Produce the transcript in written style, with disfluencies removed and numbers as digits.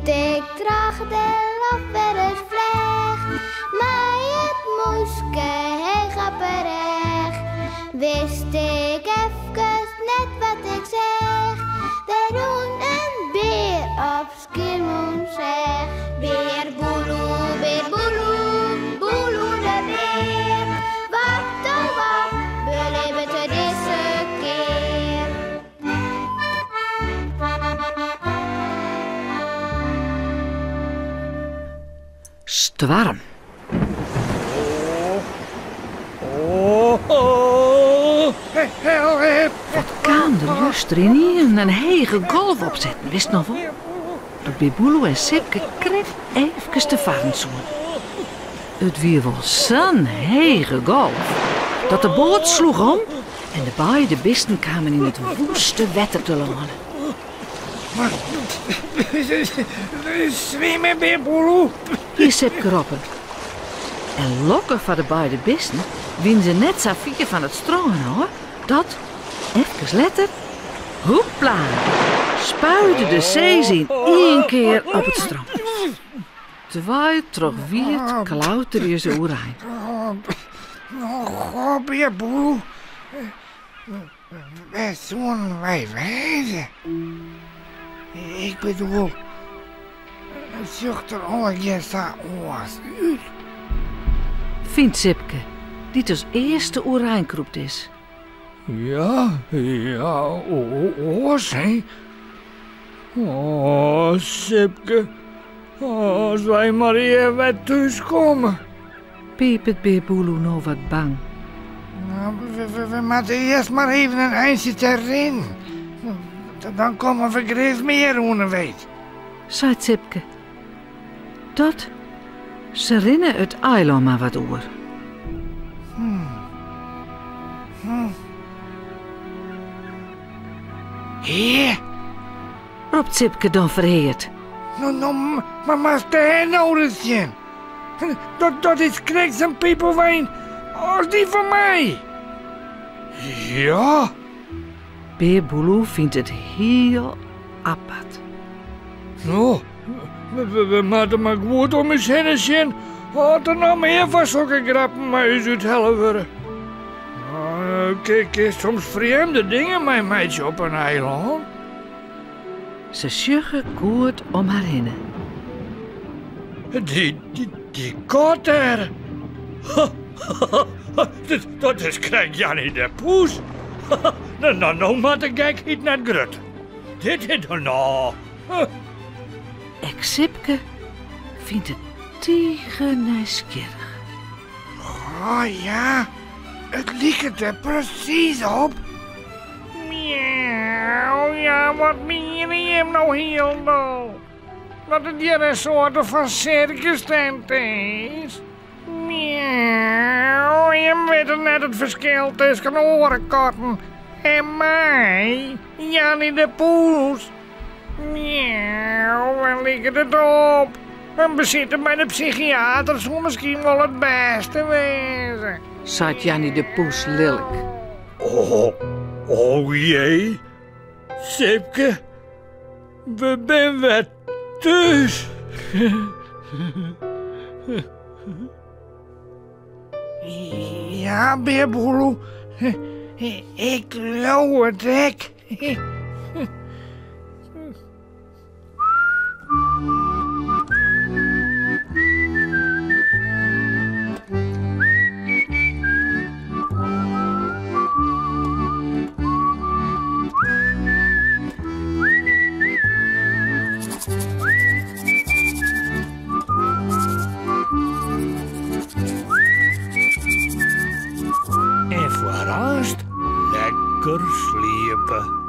ik terug de lof weer eens vleeg. Maar het moeske heel grapperig. Wist ik even net wat ik zeg. De doen een beer op Skiermoen zeg. Beer boeloe, boeloe de beer. Wat oh wat, beleven te deze keer. Stwarm. Help! Wat kan er juist erin hier een hege golf opzetten, wist nog wel? Dat Biboelo en Sipke kreeg even te varen zoen. Het weer wel zo'n hege golf dat de boot sloeg om en de beide bisten kwamen in het woeste wetter te landen. Maar, zwemmen, Biboelo. Hier Sipke roepen. En lokken van de beide bisten wien ze net zo vier van het strand hoor. Dat, even letter, hoepla, spuide de zees in één keer op het strand. Terwijl terug wierd klauterde je zo rein. Oh, Biboelo. Waar zullen wij wezen? Ik bedoel, het zucht er al gesta oors uit. Vindt Sipke, die als eerste oerijn kroept is. Ja, oors, hè? Oh, Sipke. Als wij maar hier weer thuis komen. Piepert Biboelo nou wat bang. Nou, we moeten eerst maar even een eindje erin. Dan komen we Grijs meer onderweg. Zei Sipke. Dat, ze rennen het eiland maar wat oer. Hier? Roept Sipke dan verheerd. Maar stel nou eens in. Dat is Kreeks en Pieperwijn als die van mij. Ja? Biboelo vindt het heel apart. Nou, we moeten maar goed om eens heen zien. Had er nog meer van zulke grappen maar eens uit helpen. Kijk, soms vreemde dingen met meidje op een eiland. Ze sjuggen goed om haar heen. Die kat er. Dat is krijg Jannie de Poes. Nou moet ik gekheid net grut. Dit is nou. Ek Sipke vindt het tegen nieuwsgierig. Oh ja, het lijkt er precies op. Miauw, ja, wat meer je hem nou heel nou? Dat het hier een soort van circus-tent is. Miauw, je weet net het verschil tussen orenkatten en mij, Jannie de Poes. Miauw, waar ligt het op? En we zitten bij de psychiater zou misschien wel het beste wezen. Zei Jannie de Poes lelijk. Oh jee. Sipke, we zijn weer thuis. Ja, Biboelo. Ik geloof het hek. En voor rust lekker sliepen.